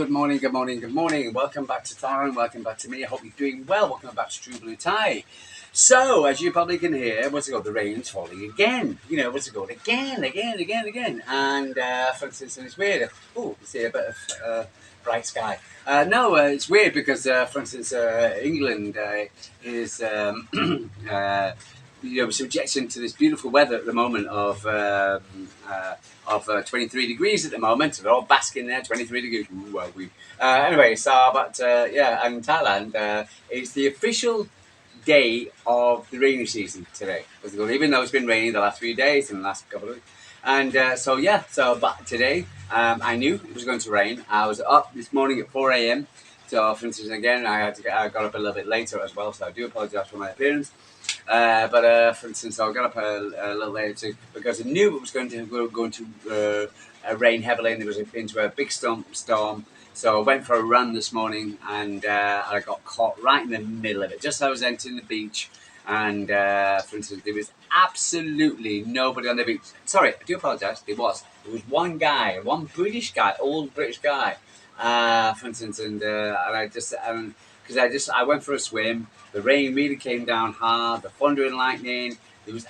good morning, good morning, good morning. Welcome back to Thailand, welcome back to me. I hope you're doing well. Welcome back to True Blue Thai. So, as you probably can hear, the rain's falling again. Again. And, for instance, and it's weird. Oh, you see a bit of bright sky. It's weird because, for instance, England is subjection to this beautiful weather at the moment of 23 degrees at the moment. So they're all basking there, 23 degrees. Ooh, well, and Thailand, it's the official day of the rainy season today. Even though it's been raining the last few days and the last couple of weeks. And but today I knew it was going to rain. I was up this morning at 4 a.m. So, for instance, again, I got up a little bit later as well, so I do apologise for my appearance. For instance, I got up a little later too because I knew it was going to rain heavily, and there was into a big storm. So I went for a run this morning, and I got caught right in the middle of it, just as I was entering the beach. And for instance, there was absolutely nobody on the beach. Sorry, I do apologise. There was one guy, one British guy, old British guy. For instance, and I went for a swim. The rain really came down hard. The thunder and lightning. It was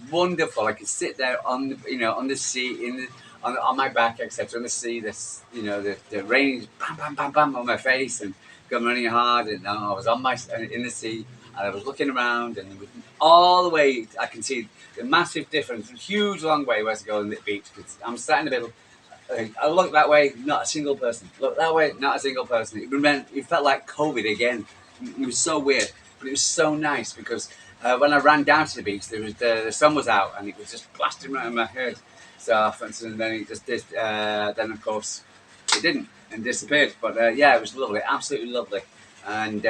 wonderful. I could sit there on the sea on my back, etc. On the sea. The rain, bam, bam, bam, bam on my face and going running hard. And I was in the sea, and I was looking around, and all the way I can see the massive difference, a huge long way where to go on the beach. Because I'm sat in the middle. I looked that way, not a single person. Looked that way, not a single person. It felt like COVID again. It was so weird, but it was so nice because when I ran down to the beach, the sun was out and it was just blasting right in my head. So, for instance, then it just did. Then, of course, it didn't and disappeared. But it was lovely, absolutely lovely. And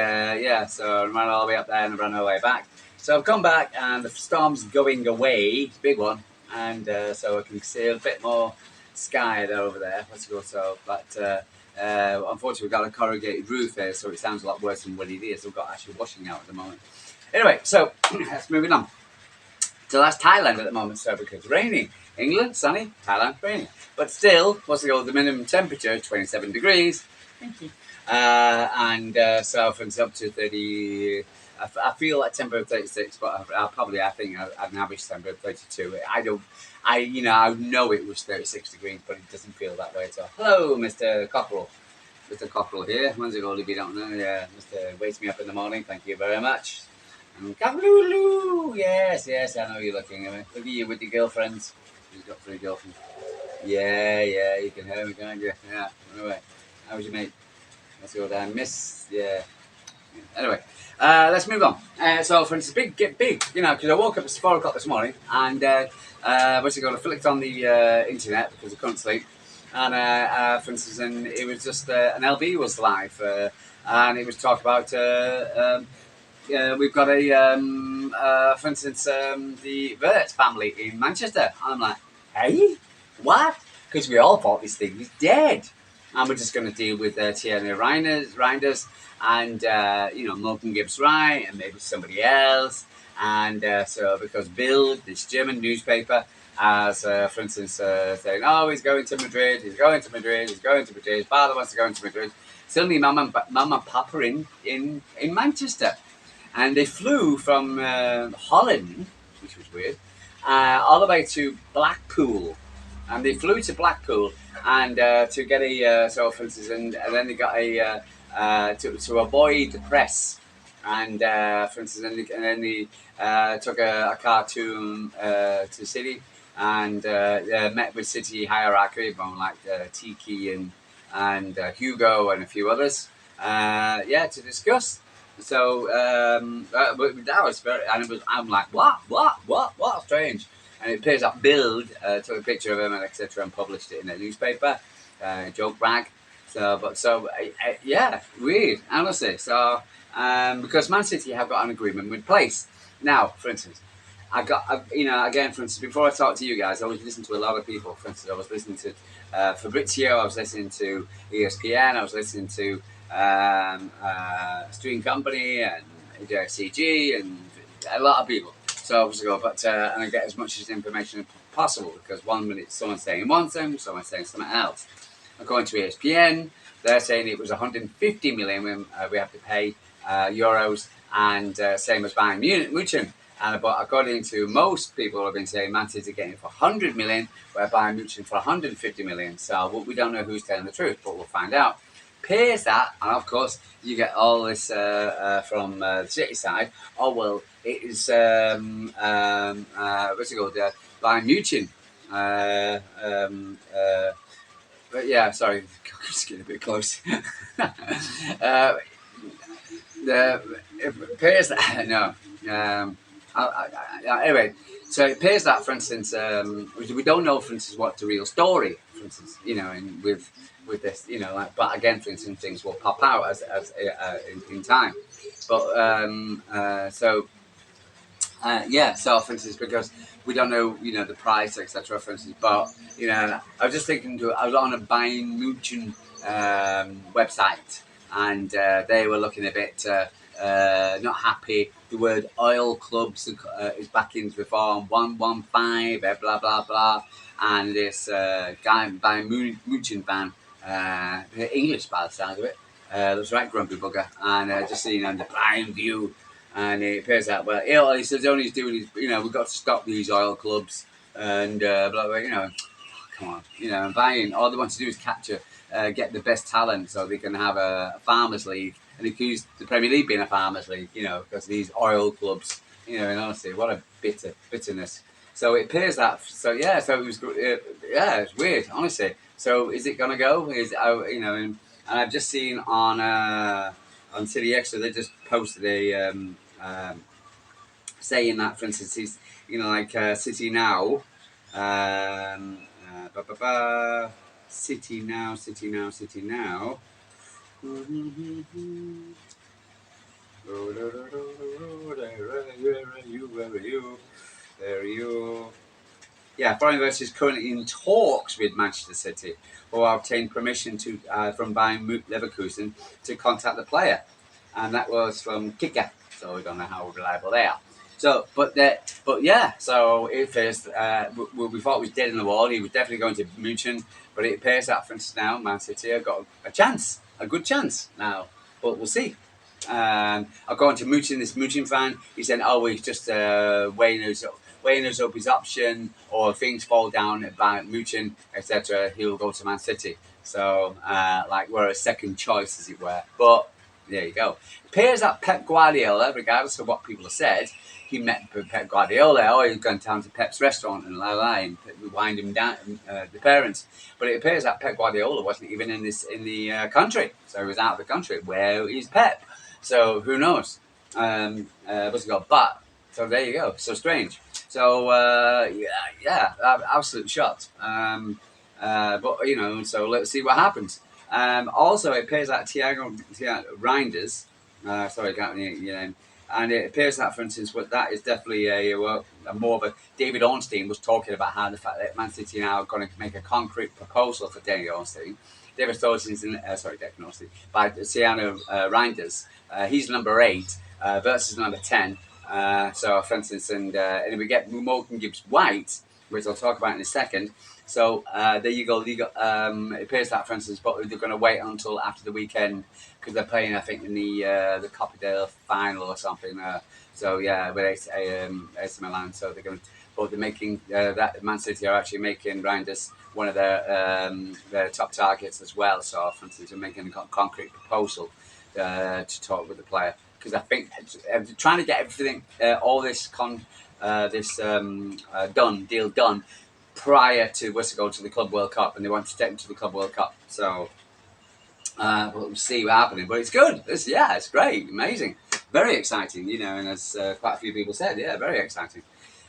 so I ran all the way up there and I ran all the way back. So I've come back and the storm's going away, big one, and so I can see a bit more sky there over there. Unfortunately we've got a corrugated roof here, so it sounds a lot worse than what it is. We've got actually washing out at the moment. Anyway, so let's moving on. So that's Thailand at the moment, so because it's raining. England, sunny, Thailand, raining. But still, the minimum temperature is 27 degrees. Thank you. So from up to 30, I feel like temperature 36, but I think an average temperature of 32. I know it was 36 degrees, but it doesn't feel that way. So, hello, Mr. Cockerell. Mr. Cockerell here. When's it all if you don't know? Yeah, Mr. Wakes me up in the morning. Thank you very much. And Cockeroo, yes, I know you're looking at me. Look at you with your girlfriends. You've got 3 girlfriends. Yeah, you can hear me, can't you? Yeah. Anyway, how's your mate? Let's go down, miss. Yeah. Anyway, let's move on. So, for instance, big, because I woke up at 4 o'clock this morning and flicked on the internet because I couldn't sleep. And, for instance, and it was just an LB was live, and it was talk about. We've got for instance, the Wirtz family in Manchester. And I'm like, hey, what? Because we all thought this thing was dead. And we're just going to deal with Thierry Reijnders and, Morgan Gibbs-Wright and maybe somebody else. And so because Bild, this German newspaper, as, for instance, saying, oh, he's going to Madrid, father wants to go into Madrid. Suddenly, Mum and Papa in Manchester. And they flew from Holland, which was weird, all the way to Blackpool. And they flew to Blackpool and to get for instance, and then they got to avoid the press. And for instance, and then they took a car to City and met with City hierarchy, like Tiki and Hugo and a few others, to discuss. So that was I'm like, what? Strange. And it appears that Bild took a picture of him and etc. and published it in a newspaper, joke rag. Weird, honestly. So because Man City have got an agreement with Place. Now, for instance, again, for instance, before I talk to you guys, I was listening to a lot of people. For instance, I was listening to Fabrizio, I was listening to ESPN, I was listening to Stream Company and CG and a lot of people. So obviously, and I get as much information as possible because 1 minute someone's saying one thing, someone's saying something else. According to ESPN, they're saying it was 150 million when we have to pay euros, and same as Bayern Munich. But according to most people have been saying Man City getting it for 100 million, where Bayern Munich for 150 million. So we don't know who's telling the truth, but we'll find out. Appears that, and of course you get all this from the City side. Oh well, it is what's it called? Bayern Munich. But yeah, sorry, just getting a bit close. It appears that no. Anyway, so it appears that, for instance, we don't know, for instance, what the real story, for instance, with this, but again, for instance, things will pop out as in time. But so for instance, because we don't know, the price, etc. For instance, but I was just thinking, I was on a Bayern Munich website, and they were looking a bit not happy. The word oil clubs is back into reform 115, blah blah blah, and this guy Bayern Munich fan, English by the sound of it, looks right grumpy bugger, and just seeing on the Bayern view. And it appears that, he says the only he's doing is, we've got to stop these oil clubs and blah, blah, come on, Bayern, all they want to do is get the best talent so they can have a farmers league and accuse the Premier League being a farmers league, because of these oil clubs, and honestly, what a bitterness. So it appears that, so it was, it's weird, honestly. So is it going to go? And I've just seen on City Extra, they just posted a, saying that, for instance, he's, City Now, City Now. There you. Yeah, Florian Wirtz is currently in talks with Manchester City, who have obtained permission from Bayern Leverkusen to contact the player, and that was from Kicker. So we don't know how reliable they are. So, so if it's, we thought he was dead in the water, he was definitely going to Munich, but it appears that, for instance, now Man City have got a good chance now, but we'll see. According to this Munich fan, he said, he's just weighing us up his option, or if things fall down at Bayern Munich, etc., he'll go to Man City. So, we're a second choice, as it were. But there you go. It appears that Pep Guardiola, regardless of what people have said, he met Pep Guardiola, he's gone down to Pep's restaurant and and wind him down, the parents. But it appears that Pep Guardiola wasn't even in the country, so he was out of the country. Where is Pep? So who knows? What's it called? But so there you go. So strange. So absolute shot. But so let's see what happens. Also, it appears that Reijnders, sorry, I can't remember your name. And it appears that, for instance, that is definitely a more of a. David Ornstein was talking about how the fact that Man City now are going to make a concrete proposal for David Ornstein. David Ornstein, by Tiago Reijnders. He's number 8 versus number 10. So, for instance, and we get Morgan Gibbs-White, which I'll talk about in a second. So there you go. It appears that, for instance, but they're going to wait until after the weekend because they're playing, I think, in the Copa del final or something. With AC Milan. So they're going to, but they're making that Man City are actually making Reijnders one of their top targets as well. So, for instance, they're making a concrete proposal to talk with the player, because I think trying to get everything, all this deal done prior to to the Club World Cup, and they want to take him to the Club World Cup. So we'll see what's happening. But it's good. It's great, amazing, very exciting. And as quite a few people said, very exciting.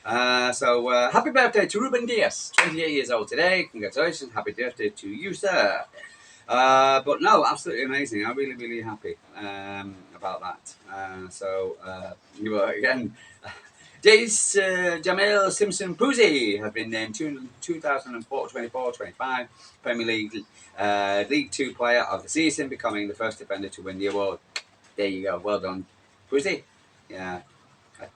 Happy birthday to Ruben Dias, 28 years old today. Congratulations, happy birthday to you, sir. But no, absolutely amazing. I'm really, really happy about that. Again, Days Jamil Simpson Puzzi have been named 2024-24-25 Premier League League 2 Player of the Season, becoming the first defender to win the award. There you go. Well done, Puzzi. Yeah.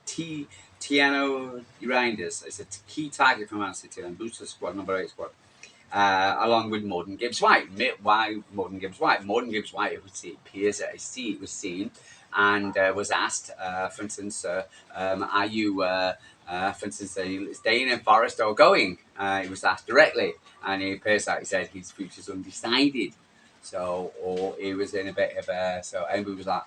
Tiano Reijnders is a key target for Man City and booster squad, number 8 squad. along with Morgan Gibbs-White. Why Morgan Gibbs-White? Morgan Gibbs-White, it appears that he was seen and was asked, for instance, are you, for instance, staying in Forest or going? He was asked directly, and he appears that he said his future's undecided. So, or he was in a bit of a, so everybody was like,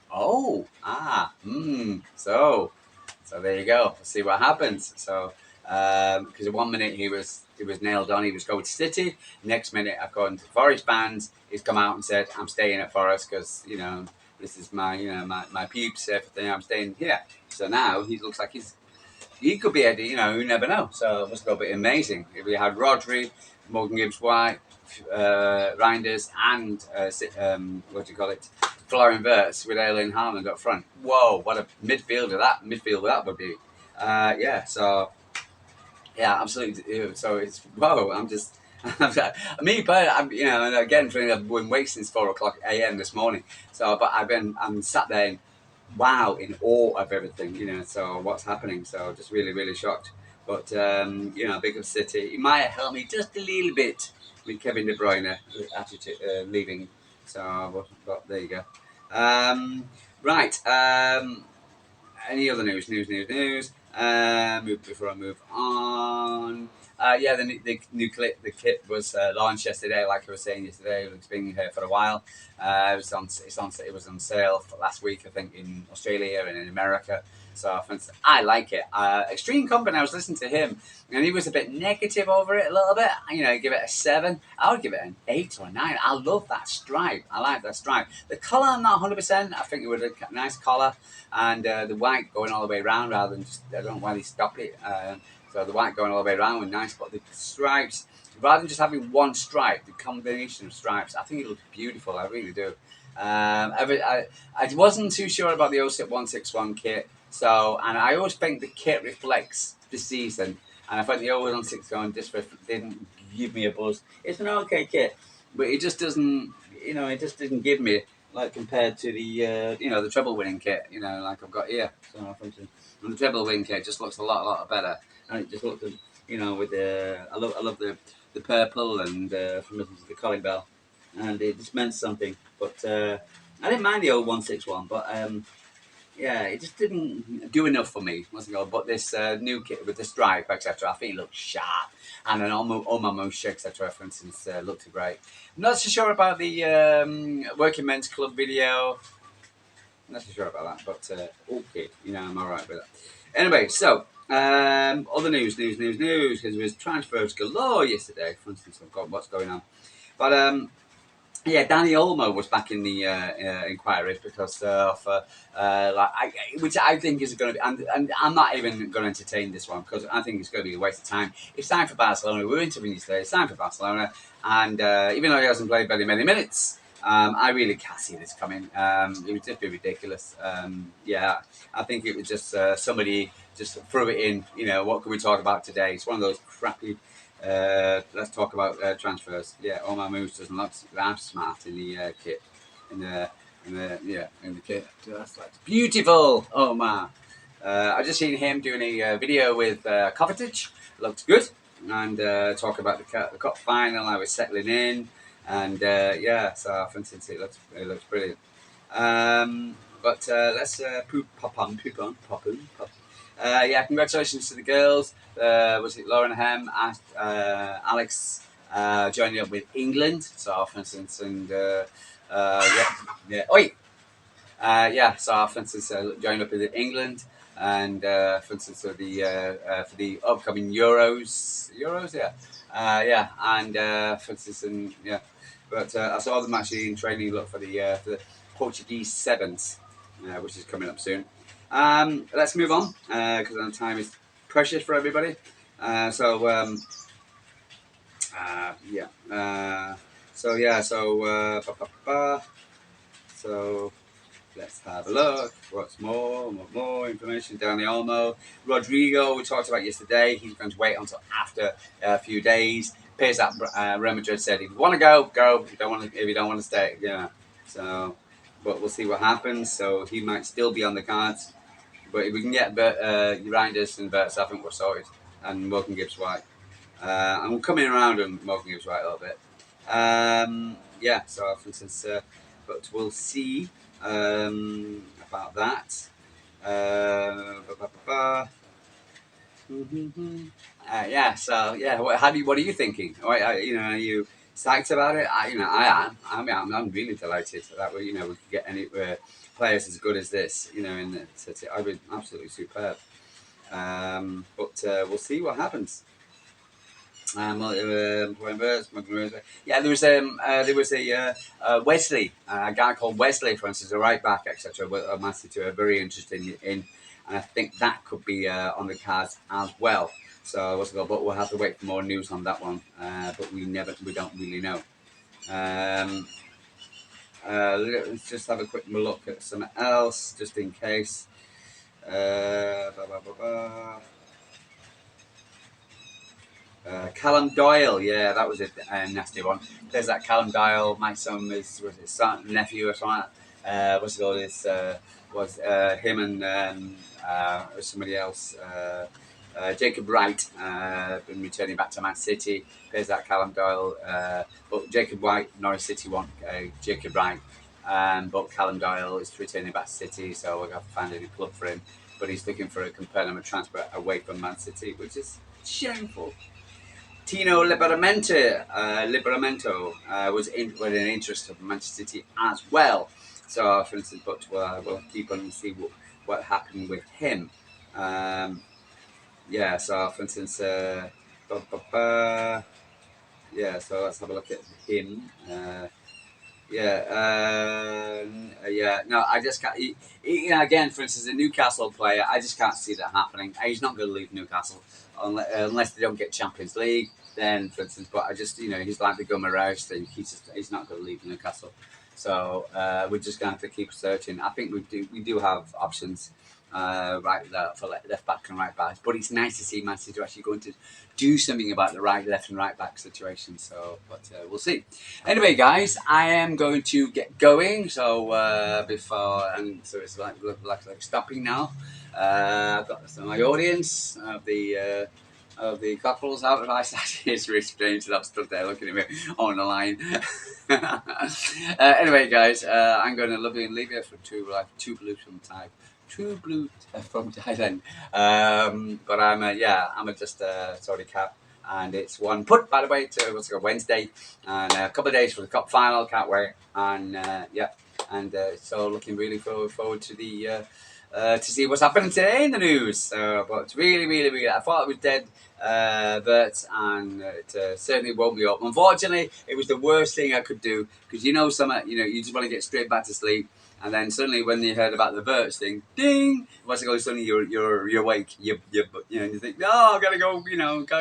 so there you go. We'll see what happens. So, because 1 minute he was nailed on, he was going to City. Next minute, according to Forest fans, he's come out and said, "I'm staying at Forest because this is my my peeps, everything. I'm staying here." So now he looks like he could be a, you never know. So it must go be amazing. If we had Rodri, Morgan Gibbs-White, Reijnders, and what do you call it, Florian Wirtz with Erling Haaland up front. Whoa, what a midfield that would be. So yeah, absolutely. So it's whoa. I'm just me, but and again, I've been awake since 4:00 a.m. this morning. So, but I'm sat there in awe of everything. So what's happening? So just really, really shocked. But big up City. It might have helped me just a little bit with Kevin De Bruyne leaving. So, but there you go. Right. Any other news? Before I move on. The new kit was launched yesterday. Like I was saying yesterday, it's been here for a while. It was on sale for last week, I think, in Australia and in America. So, for instance, I like it. Extreme Company, I was listening to him, and he was a bit negative over it a little bit. Give it a 7. I would give it an 8 or a 9. I love that stripe. I like that stripe. The colour, I'm not 100%. I think it would have a nice collar, and the white going all the way around rather than just, I don't know why they stopped it. So the white going all the way around was nice, but the stripes, rather than just having one stripe, the combination of stripes, I think it looks beautiful. I really do. I wasn't too sure about the 06161 kit. So, and I always think the kit reflects the season. And I think the 061 just didn't give me a buzz. It's an okay kit, but it just doesn't, it just didn't give me, like, compared to the, the treble winning kit, like I've got here. So I think the treble winning kit just looks a lot better. And it just looks, with the, I love the purple and from the Colin Bell. And it just meant something. But I didn't mind the 0161, but it just didn't do enough for me. But this new kit with the stripe, etc., I think it looks sharp. And then all my motion, etc., for instance, looked great. I'm not so sure about the Working Men's Club video. I'm not so sure about that, but okay, I'm all right with that. Anyway, so other news, because there was transfers galore yesterday. For instance, I've got what's going on. But Danny Olmo was back in the inquiries because of which I think is going to be, and I'm not even going to entertain this one because I think it's going to be a waste of time. It's time for Barcelona. We're interviewing today. It's time for Barcelona, and even though he hasn't played very many minutes, I really can't see this coming. It would just be ridiculous. I think it was just somebody just threw it in. What can we talk about today? It's one of those crappy. Let's talk about transfers. Yeah, all my moves doesn't look that smart in the kit. In the kit. That's like beautiful. Oh man. I just seen him doing a video with Kovacic. Looked good. And talk about the cup final. I was settling in, and so for instance, it looks brilliant. But let's pop on. Congratulations to the girls. Was it Lauren Hem asked Alex joining up with England? So, for instance, and so, for instance, joining up with England, and for instance, for the upcoming Euros, and for instance, But I saw them actually in training. Look for the Portuguese Sevens, which is coming up soon. Let's move on because our time is precious for everybody. So let's have a look. What's more information down the Olmo. Rodrigo, we talked about yesterday. He's going to wait until after a few days. Appears that Real Madrid said if you want to go. If you don't want to stay, So, but we'll see what happens. So he might still be on the cards. But if we can get Reijnders and Wirtz, I think we're sorted. And Morgan Gibbs-White. I'm coming around on Morgan Gibbs White a little bit. Yeah, so for instance, but we'll see about that. Ba, ba, ba, ba. Yeah, so yeah, what are you thinking? Are you psyched about it? I am. I'm really delighted that we could get any players as good as this. In the city, I would absolutely superb. But we'll see what happens. Yeah, there was a Wesley, a guy called Wesley, for instance, a right back, etc. Man City are very interested in, and I think that could be on the cards as well. So but we'll have to wait for more news on that one. But we don't really know. Um, let's just have a quick look at something else, just in case. Blah, blah, blah, blah. Callum Doyle, yeah, that was a nasty one. There's that Callum Doyle, my son was his son, nephew or something. What's it called? Was him and somebody else. Jacob Wright, been returning back to Man City. There's that Callum Doyle, but Jacob White, Norwich City want Jacob Wright, but Callum Doyle is returning back to City, so we're going to find a new club for him. But he's looking for a permanent transfer away from Man City, which is shameful. Tino Liberamento was with an interest of Manchester City as well. So, for instance, but we'll keep on and see what happened with him. Yeah, so for instance, yeah, so let's have a look at him. Yeah. No, I just can't. Again, for instance, a Newcastle player, I just can't see that happening. He's not going to leave Newcastle unless they don't get Champions League. Then, for instance, but I just, he's like the Guimaraes thing. He's not going to leave Newcastle. So we're just going to have to keep searching. I think we do have options. Right there for left back and right back, but it's nice to see Man City actually going to do something about the left and right back situation. So, but we'll see. Anyway, guys, I am going to get going. So so it's like stopping now. I've got my audience of the couples out of eyesight. It's really strange that I'm stood there looking at me on the line. Anyway, guys, I'm going to love you and leave you for two blues from Thai. True blue from Thailand, but I'm just sorry cap, and it's one put by the way to Wednesday, and a couple of days for the cup final. Can't wait, and so looking really forward to the to see what's happening today in the news. But it's really, I thought it was dead, Wirtz, and it certainly woke me up. Unfortunately, it was the worst thing I could do because you just want to get straight back to sleep. And then suddenly, when you heard about the Wirtz thing, ding! What's it called? Suddenly you're awake. You you think, I gotta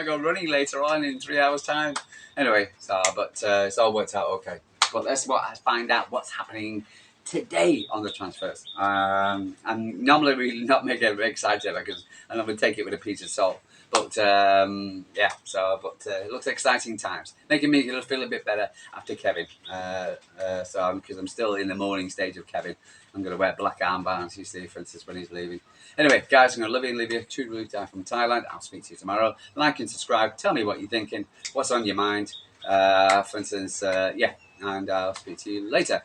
go running later on in 3 hours time. Anyway, but it's all worked out okay. But let's find out what's happening today on the transfers. I'm normally really not make it very excited because I'm going to take it with a pinch of salt. But it looks exciting times, making me feel a bit better after Kevin. Because I'm still in the morning stage of Kevin, I'm going to wear black armbands. You see, for instance, when he's leaving. Anyway, guys, I'm going to love you and leave you. True blue time from Thailand. I'll speak to you tomorrow. Like and subscribe. Tell me what you're thinking. What's on your mind? For instance, and I'll speak to you later.